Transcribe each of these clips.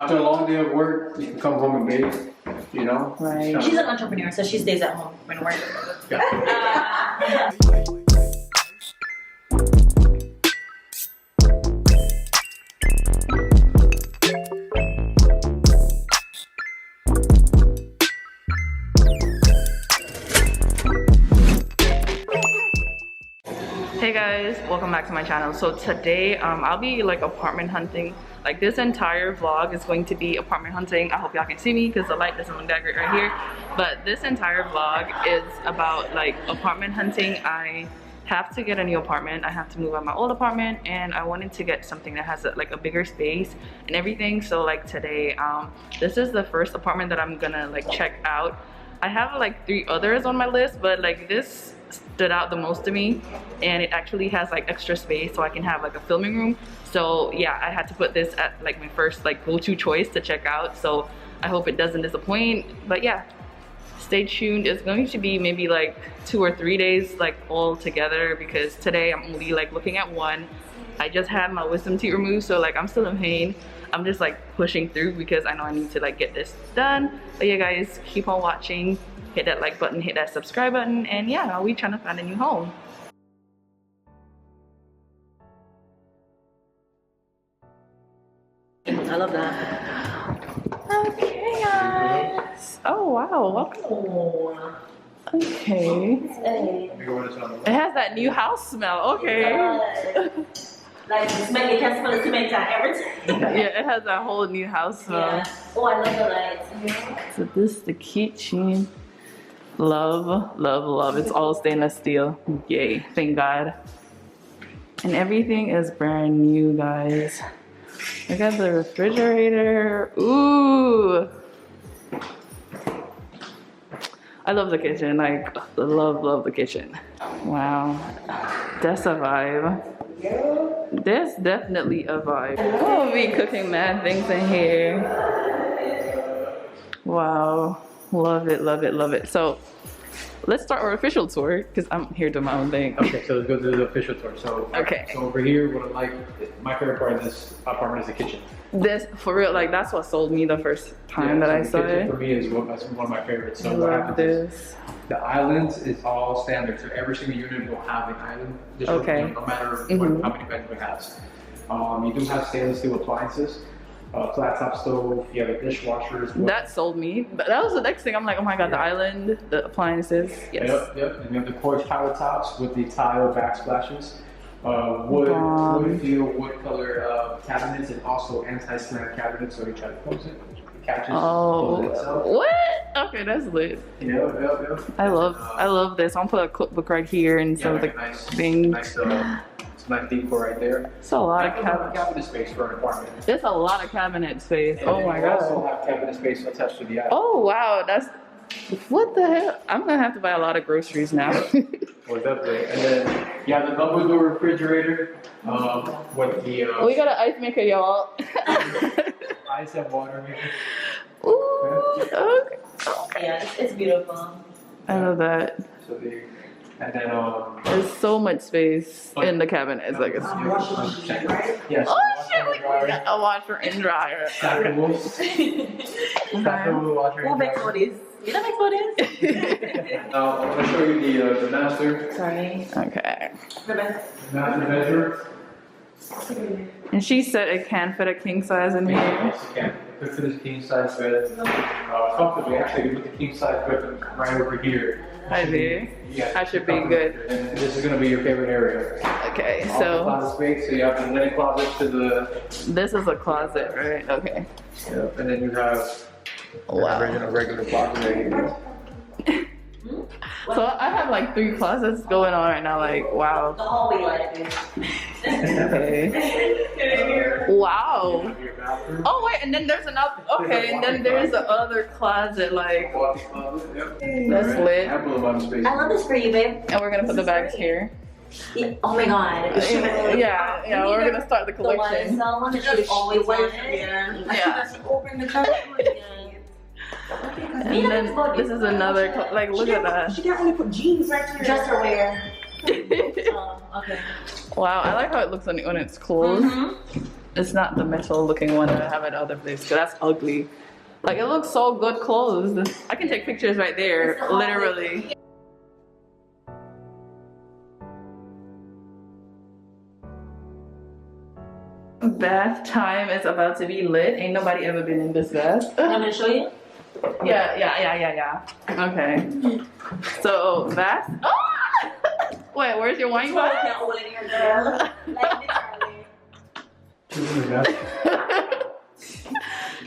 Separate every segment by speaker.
Speaker 1: After a long day of work, you can come home and bathe, you know?
Speaker 2: Right. She's an entrepreneur, so she stays at home when working.
Speaker 1: Yeah.
Speaker 3: Hey guys, welcome back to my channel. So today I'll be like apartment hunting. Like this entire vlog is going to be apartment hunting. I hope y'all can see me because the light doesn't look that great right here, but this entire vlog is about like apartment hunting. I have to get a new apartment. I have to move out my old apartment, and I wanted to get something that has like a bigger space and everything. So like today this is the first apartment that I'm gonna like check out. I have like 3 others on my list, but like this stood out the most to me, and it actually has like extra space so I can have like a filming room. So yeah, I had to put this at like my first like go-to choice to check out. So I hope it doesn't disappoint, but yeah, stay tuned. It's going to be maybe like 2 or 3 days like all together, because today I'm only like looking at one. I just had my wisdom teeth removed, so like I'm still in pain. I'm just like pushing through because I know I need to like get this done. But yeah guys, keep on watching, hit that like button, hit that subscribe button, and yeah, we trying to find a new home.
Speaker 2: I love that.
Speaker 3: Okay guys. Oh wow, welcome.
Speaker 2: Oh.
Speaker 3: Okay.
Speaker 2: Hey.
Speaker 3: It has that new house smell. Okay.
Speaker 2: Like smell, it can smell the cement every time.
Speaker 3: Yeah, it has that whole new house smell.
Speaker 2: Yeah. Oh, I love the lights.
Speaker 3: So this is the kitchen. Love, love, love. It's all stainless steel. Yay, thank God. And everything is brand new, guys. Look at the refrigerator. Ooh. I love the kitchen. Like, love the kitchen. Wow. That's a vibe. There's definitely a vibe. We'll be cooking mad things in here. Wow. Love it, love it, love it. So let's start our official tour because I'm here doing my own thing.
Speaker 1: Okay, so let's go to the official tour. So,
Speaker 3: okay.
Speaker 1: So over here, what I like, my favorite part of this apartment is the kitchen.
Speaker 3: This, for real, like that's what sold me the first time that I saw it.
Speaker 1: For me, is one of my favorites. So
Speaker 3: I
Speaker 1: what
Speaker 3: love
Speaker 1: happens
Speaker 3: this.
Speaker 1: is the islands is all standard. So every single unit will have an island.
Speaker 3: Okay.
Speaker 1: No matter how many bedrooms it has. You do have stainless steel appliances. Flat top stove, you have a dishwasher as well.
Speaker 3: That sold me. But that was the next thing. I'm like, oh my god, the island, the appliances. Yes.
Speaker 1: Yep. And you have the quartz countertops with the tile backsplashes. Wood feel, wood color cabinets, and also anti-slam cabinets. So you try to close it, it catches.
Speaker 3: Oh, what? Okay, that's lit.
Speaker 1: Yep.
Speaker 3: I love this. I'm gonna put a cookbook right here and some of the things.
Speaker 1: Nice decor right there.
Speaker 3: It's a lot of
Speaker 1: cabinet space for an apartment.
Speaker 3: There's a lot of cabinet space.
Speaker 1: And
Speaker 3: oh my god.
Speaker 1: Also have cabinet space attached to the attic.
Speaker 3: Oh wow, that's what the hell? I'm gonna have to buy a lot of groceries now.
Speaker 1: Well, definitely. And then you have the double door refrigerator with the.
Speaker 3: We got an ice maker, y'all.
Speaker 1: Ice and water maker.
Speaker 3: Ooh, okay.
Speaker 2: Yeah, it's beautiful.
Speaker 3: I love that.
Speaker 1: So and then
Speaker 3: there's so much space in the cabinet. It's like
Speaker 1: yes.
Speaker 3: Oh shit, we got a washer and dryer.
Speaker 1: Stackable. Stackable washer and dryer.
Speaker 2: Who makes what is? You don't make what is?
Speaker 1: I'm gonna show you the master.
Speaker 2: Sorry.
Speaker 3: Okay.
Speaker 1: Master bedroom.
Speaker 3: And she said it can fit a king size in here.
Speaker 1: Yes, it can. It could fit a king size bed. Comfortably, actually, you put the king size bed right over here.
Speaker 3: I do.
Speaker 1: Yeah.
Speaker 3: That should be good.
Speaker 1: And this is going to be your favorite area.
Speaker 3: Okay,
Speaker 1: so closet space. So you have the linen closet to the.
Speaker 3: This is a closet, right? Okay.
Speaker 1: Yep. And then you have
Speaker 3: wow.
Speaker 1: regular closet right here.
Speaker 3: So I have like 3 closets going on right now. Like wow.
Speaker 2: The hallway like this.
Speaker 3: Okay. Wow. Oh wait, and then there's another. Okay, and then there's the other closet. Like that's lit.
Speaker 2: I love this for you, babe.
Speaker 3: And we're gonna put the bags here.
Speaker 2: Yeah. Oh my god.
Speaker 3: Yeah, we're gonna start the collection.
Speaker 2: The one that you always wanted.
Speaker 3: Yeah.
Speaker 2: Open the cover.
Speaker 3: And then this is another, like look at that.
Speaker 2: She can't only put jeans right here. Dresser wear. Okay.
Speaker 3: Wow, I like how it looks when it's closed. It's not the metal looking one that I have at other place, because that's ugly. Like, it looks so good closed. I can take pictures right there, literally. Bath time is about to be lit. Ain't nobody ever been in this bath.
Speaker 2: I'm gonna show you.
Speaker 3: Yeah. Okay. So bath. Oh! Wait, where's your wine glass?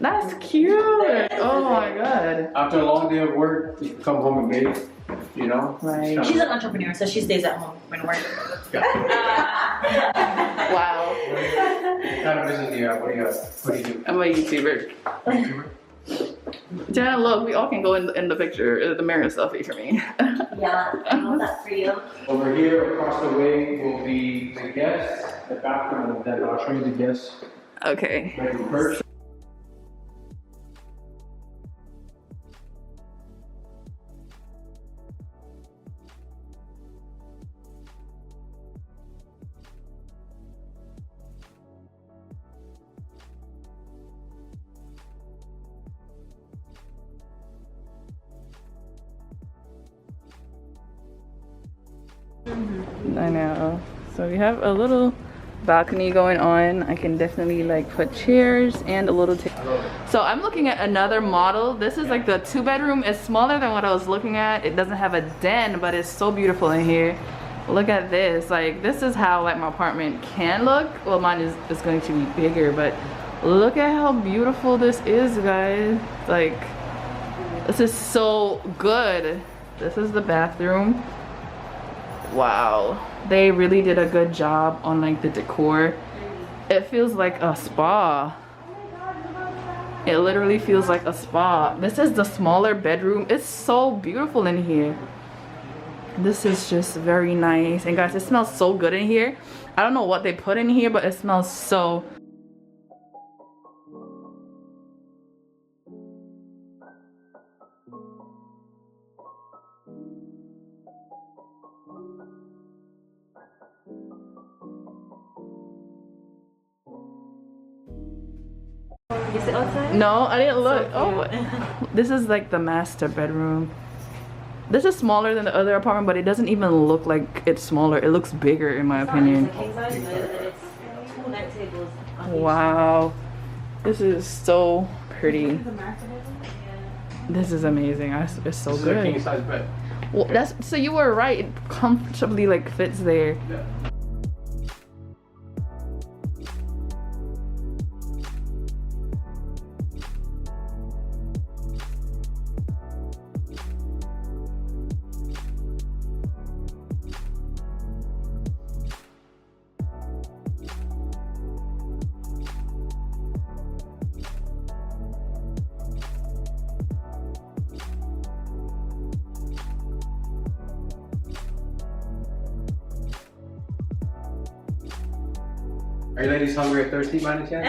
Speaker 3: That's cute. Oh my god.
Speaker 1: After a long day of work, you can come home and bathe. You know.
Speaker 3: Right.
Speaker 2: She's an entrepreneur, so she stays at home when working.
Speaker 3: Wow.
Speaker 1: What kind of business do you have? What do you do?
Speaker 3: I'm a YouTuber. Jenna, look, we all can go in the picture, the mirror selfie for me.
Speaker 2: Yeah, I know that for you.
Speaker 1: Over here, across the way, will be the guests, the bathroom, and then I'll show you the guests.
Speaker 3: Okay.
Speaker 1: Bedroom first.
Speaker 3: I know. So we have a little balcony going on. I can definitely like put chairs and a little so I'm looking at another model. This is like the 2-bedroom. It's smaller than what I was looking at. It doesn't have a den, but it's so beautiful in here. Look at this. Like, this is how like my apartment can look. Well, mine is going to be bigger, but look at how beautiful this is, guys. Like, this is so good. This is the bathroom. Wow, they really did a good job on like the decor. It feels like a spa. It literally feels like a spa. This is the smaller bedroom. It's so beautiful in here. This is just very nice. And guys, it smells so good in here. I don't know what they put in here, but it smells so
Speaker 2: Is it outside?
Speaker 3: No, I didn't look. Oh, this is like the master bedroom. This is smaller than the other apartment, but it doesn't even look like it's smaller. It looks bigger in my opinion. Wow, this is so pretty. This is amazing. It's so good.
Speaker 1: King size bed.
Speaker 3: Well, that's so you were right. It comfortably like fits there.
Speaker 1: Yeah. Are you ladies hungry or thirsty by any chance?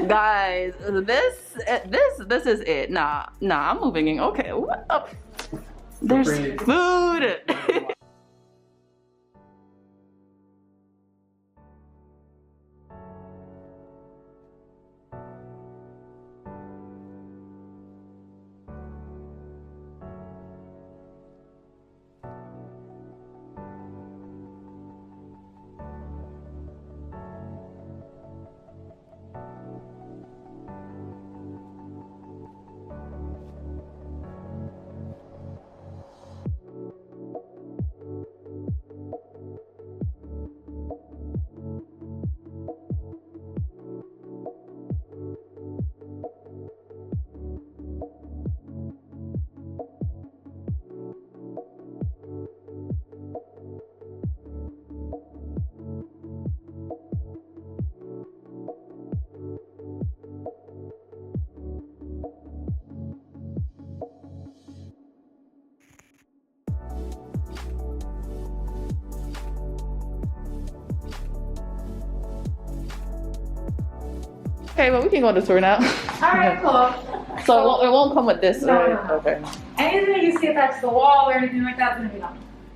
Speaker 3: Guys, this is it. Nah, I'm moving in. Okay, what up? There's food. Okay, well, we can go on the tour now.
Speaker 4: Alright, cool.
Speaker 3: So it won't come with this,
Speaker 4: No,
Speaker 3: right?
Speaker 4: no.
Speaker 3: Okay.
Speaker 4: Anything that you see attached to the wall or anything like that's gonna be done.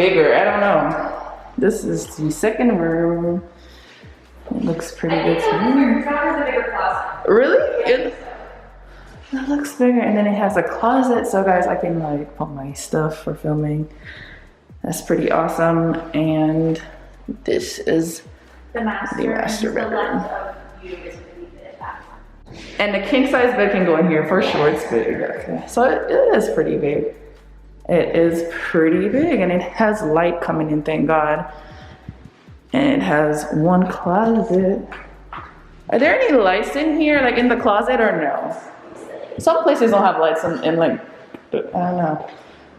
Speaker 3: bigger. I don't know. This is the second room. It looks pretty good to me.
Speaker 2: That is a bigger closet.
Speaker 3: Really? It looks bigger, and then it has a closet, so guys, I can like put my stuff for filming. That's pretty awesome. And this is
Speaker 2: The master
Speaker 3: master
Speaker 2: and to the
Speaker 3: bedroom.
Speaker 2: left of you is going to be the bathroom.
Speaker 3: And the king size bed can go in here for sure. It's big. Okay. So it is pretty big. It is pretty big, and it has light coming in, thank God. And it has one closet. Are there any lights in here, like in the closet, or no? Some places don't have lights in like, I don't know.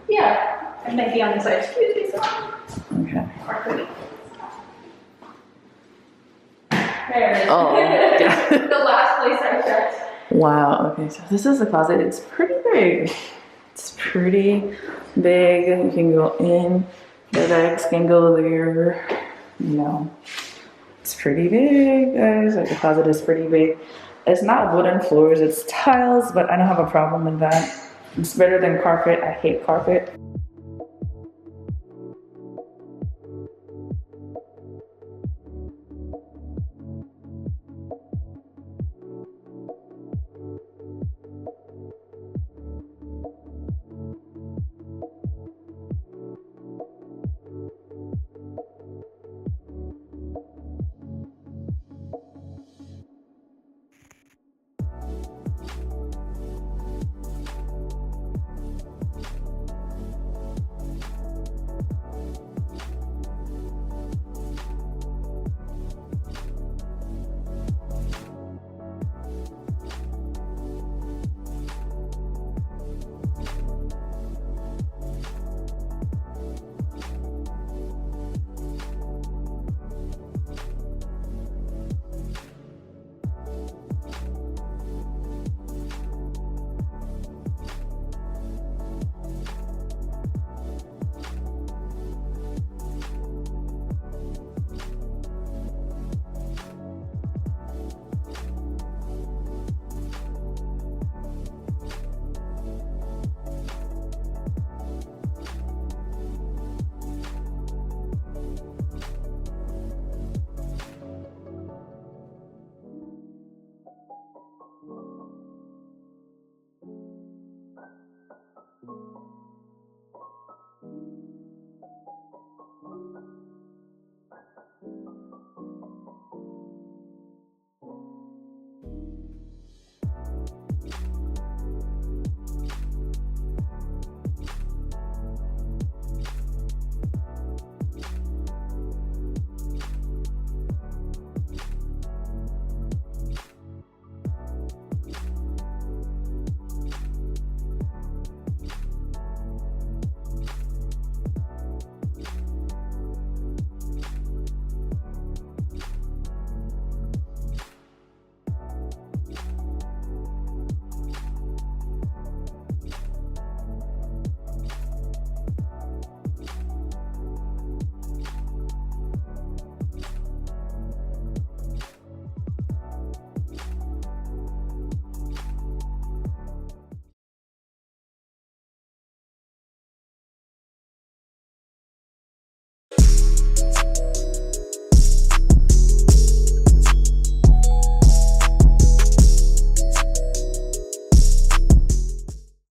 Speaker 2: Yeah, and maybe on the side. Excuse me, sorry.
Speaker 3: Okay.
Speaker 2: Or could be. There it is.
Speaker 3: Oh, yeah.
Speaker 2: The last place I checked.
Speaker 3: Wow, okay, so this is the closet. It's pretty big. It's pretty big. You can go in, the bags can go there. You know, it's pretty big, guys. Like the closet is pretty big. It's not wooden floors, it's tiles, but I don't have a problem with that. It's better than carpet. I hate carpet.